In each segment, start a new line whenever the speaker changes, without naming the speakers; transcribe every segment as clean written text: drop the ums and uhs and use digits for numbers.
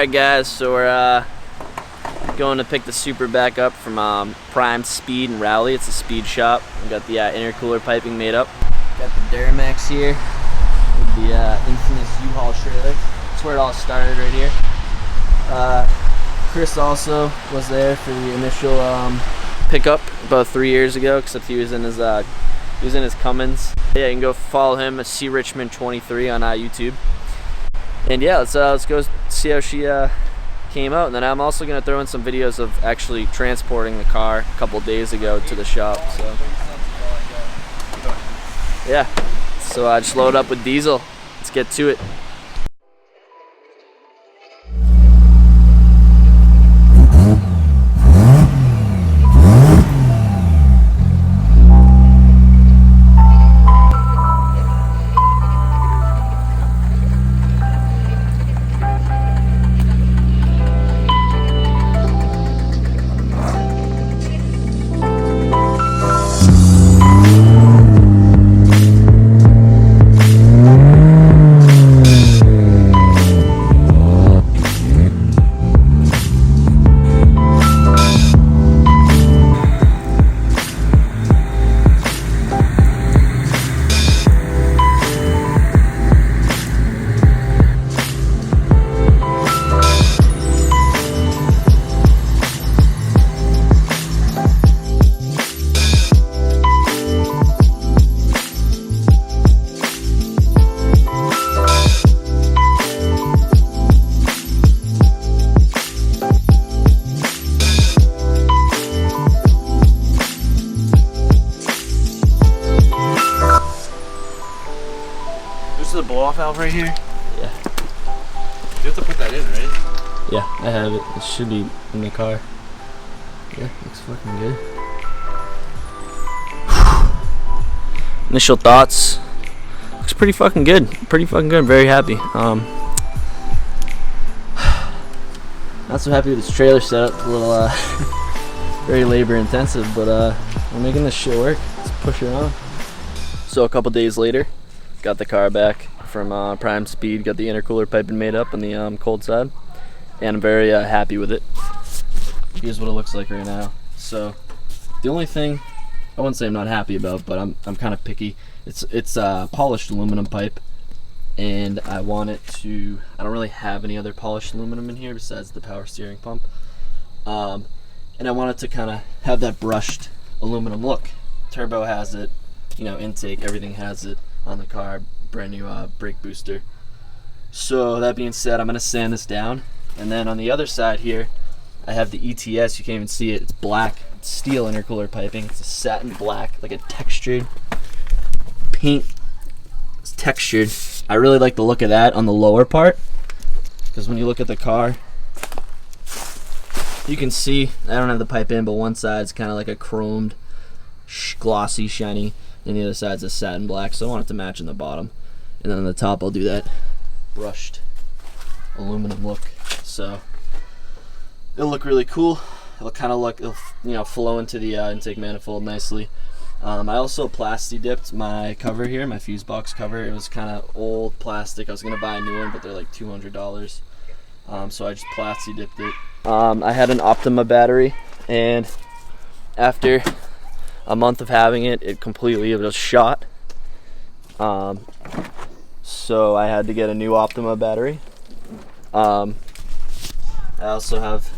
Alright guys, so we're going to pick the Supra back up from Prime Speed and Rally. It's a speed shop. We got the intercooler piping made up. Got the Duramax here with the infamous U-Haul trailer. That's where it all started right here. Chris also was there for the initial pickup about 3 years ago, except he was in his Cummins. Yeah, you can go follow him at C Richmond 23 on YouTube. And yeah, let's go see how she came out. And then I'm also gonna throw in some videos of actually transporting the car a couple days ago to the shop. So yeah, so I just load up with diesel. Let's get to it.
This is a blow-off valve right here?
Yeah.
You have to put that in, right?
Yeah, I have it. It should be in the car. Yeah, looks fucking good. Initial thoughts. Looks pretty fucking good. Pretty fucking good. I'm very happy. Not so happy with this trailer setup. A little very labor intensive, but we're making this shit work. Let's push it on. So a couple days later, got the car back from Prime Speed. Got the intercooler piping made up on the cold side, and I'm very happy with it. Here's what it looks like right now. So the only thing I wouldn't say I'm not happy about, but I'm kind of picky. It's polished aluminum pipe, and I want it to. I don't really have any other polished aluminum in here besides the power steering pump, and I want it to kind of have that brushed aluminum look. Turbo has it, you know, intake, everything has it on the car. Brand new brake booster. So that being said, I'm gonna sand this down, and then on the other side here I have the ETS. You can't even see it. It's black. It's steel intercooler piping. It's a satin black, like a textured paint. It's textured. I really like the look of that on the lower part, because when you look at the car, you can see I don't have the pipe in, but one side's kind of like a chromed, glossy, shiny, and the other side's a satin black. So I want it to match in the bottom, and then on the top I'll do that brushed aluminum look. So it'll look really cool. It'll kind of look, flow into the intake manifold nicely. I also plasti dipped my cover here, my fuse box cover. It was kind of old plastic. I was gonna buy a new one, but they're like $200. So I just plasti dipped it. I had an Optima battery, and after a month of having it, it was shot. So I had to get a new Optima battery. I also have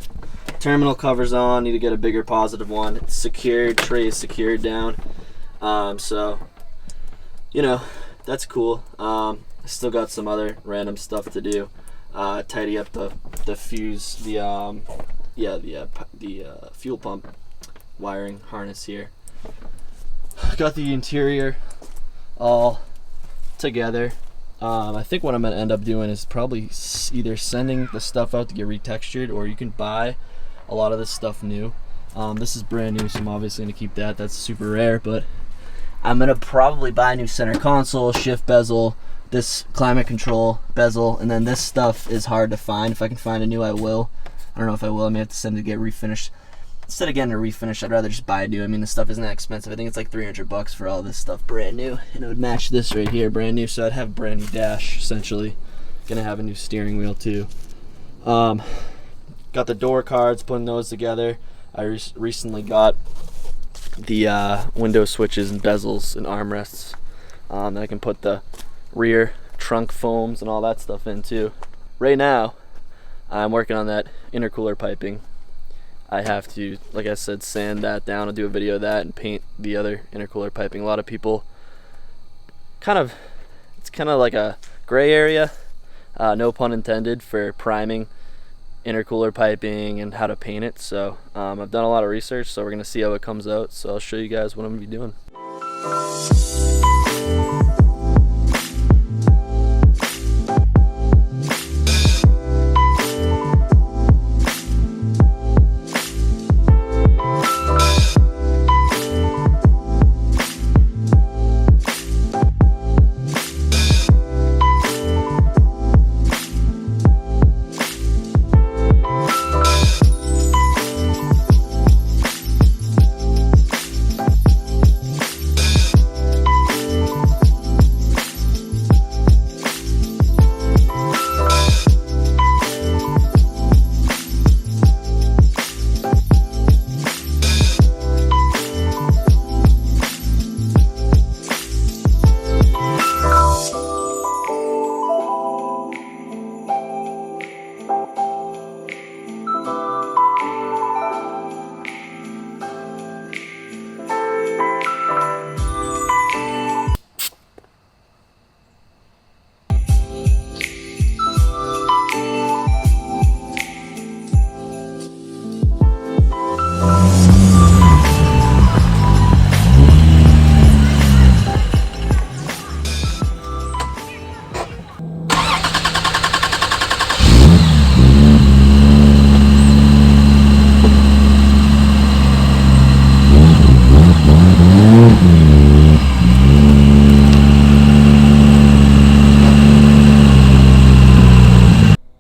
terminal covers on. Need to get a bigger positive one. It's secured. Tray is secured down. So that's cool. I still got some other random stuff to do. Tidy up the fuse, the fuel pump wiring harness here. Got the interior all together. I think what I'm gonna end up doing is probably either sending the stuff out to get retextured, or you can buy a lot of this stuff new. This is brand new, so I'm obviously gonna keep that. That's super rare, but I'm gonna probably buy a new center console, shift bezel, this climate control bezel, and then this stuff is hard to find. If I can find a new, I will. I don't know if I will. I may have to send it to get refinished. Instead of getting a refinish, I'd rather just buy a new. I mean, this stuff isn't that expensive. I think it's like $300 for all this stuff brand new, and it would match this right here brand new. So I'd have a brand new dash essentially. Gonna have a new steering wheel too. Got the door cards, putting those together. I recently got the window switches and bezels and armrests. That I can put the rear trunk foams and all that stuff in too. Right now, I'm working on that intercooler piping. I have to, like I said, sand that down. I'll do a video of that and paint the other intercooler piping. A lot of people it's kind of like a gray area, no pun intended, for priming intercooler piping and how to paint it. So I've done a lot of research, so we're gonna see how it comes out. So I'll show you guys what I'm gonna be doing.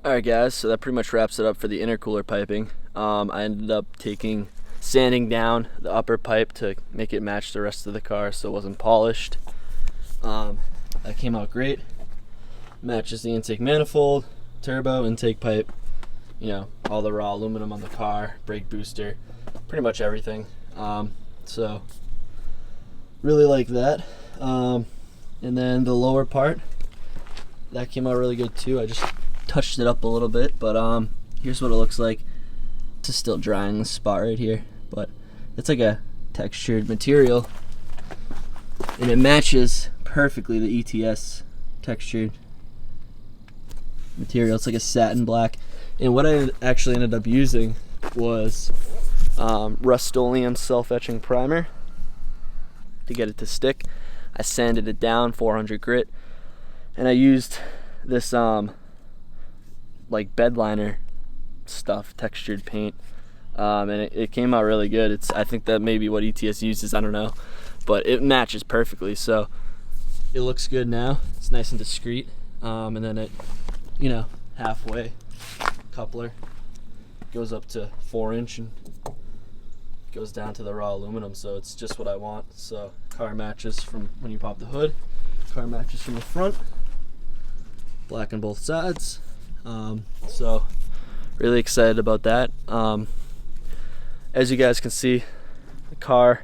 Alright guys, so that pretty much wraps it up for the intercooler piping. I ended up sanding down the upper pipe to make it match the rest of the car so it wasn't polished. That came out great. Matches the intake manifold, turbo, intake pipe, you know, all the raw aluminum on the car, brake booster, pretty much everything. So really like that. And then the lower part, that came out really good too. I just touched it up a little bit, but here's what it looks like. This is still drying, this spot right here, but it's like a textured material and it matches perfectly the ETS textured material. It's like a satin black, and what I actually ended up using was Rust-Oleum self-etching primer to get it to stick. I sanded it down 400 grit, and I used this like bed liner stuff, textured paint, and it came out really good. I think that may be what ETS uses, I don't know, but it matches perfectly. So it looks good now. It's nice and discreet, and then it, you know, halfway coupler goes up to 4-inch and goes down to the raw aluminum, so it's just what I want. So car matches from when you pop the hood, car matches from the front, black on both sides. So really excited about that. As you guys can see, the car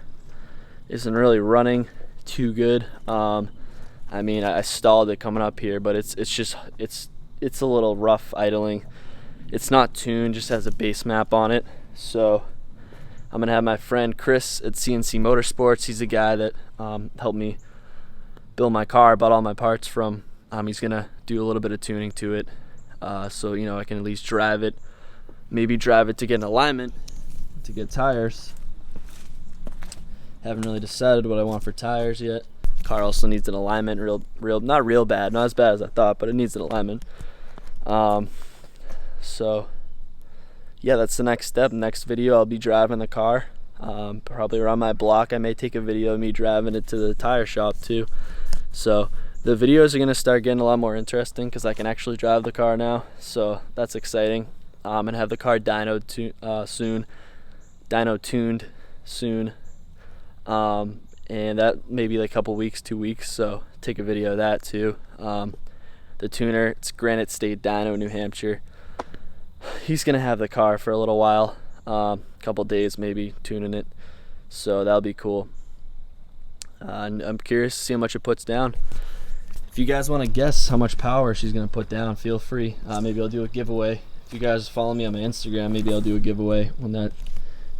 isn't really running too good. I mean, I stalled it coming up here, but it's a little rough idling. It's not tuned, just has a base map on it. So I'm gonna have my friend Chris at CNC Motorsports. He's the guy that helped me build my car, bought all my parts from. He's gonna do a little bit of tuning to it, so you know, I can at least drive it, maybe drive it to get an alignment, to get tires. Haven't really decided what I want for tires yet. Car also needs an alignment, not real bad, not as bad as I thought, but it needs an alignment. So yeah, that's the next step. Next video, I'll be driving the car, probably around my block. I may take a video of me driving it to the tire shop too. So the videos are gonna start getting a lot more interesting because I can actually drive the car now, so that's exciting. I'm gonna have the car dyno tuned soon, and that may be like a couple weeks, 2 weeks, so take a video of that too. The tuner, it's Granite State Dyno, New Hampshire. he's gonna have the car for a little while, couple days maybe, tuning it, so that'll be cool. And I'm curious to see how much it puts down. If you guys want to guess how much power she's gonna put down, feel free. Maybe I'll do a giveaway. If you guys follow me on my Instagram, maybe I'll do a giveaway when that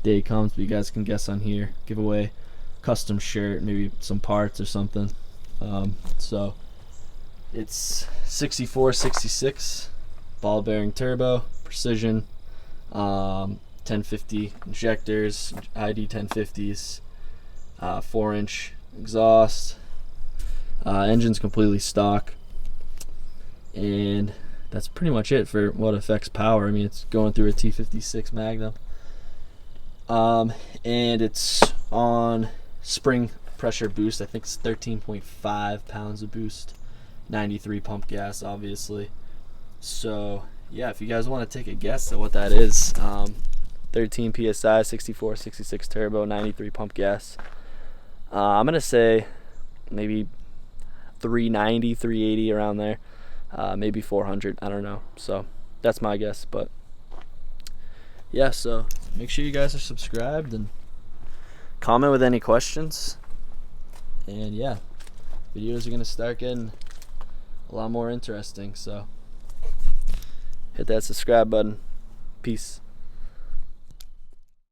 day comes. But you guys can guess on here. Giveaway, custom shirt, maybe some parts or something. So it's 6466 ball bearing turbo, precision, 1050 injectors, ID 1050s, 4-inch exhaust. Engine's completely stock, and that's pretty much it for what affects power. I mean, it's going through a T56 Magnum, and it's on spring pressure boost. I think it's 13.5 pounds of boost, 93 pump gas, obviously. So yeah, if you guys want to take a guess at what that is, 13 psi, 64, 66 turbo, 93 pump gas. I'm gonna say maybe 390, 380 around there, maybe 400. I don't know. So that's my guess. But yeah, so make sure you guys are subscribed and comment with any questions. And yeah, videos are gonna start getting a lot more interesting. So hit that subscribe button. Peace.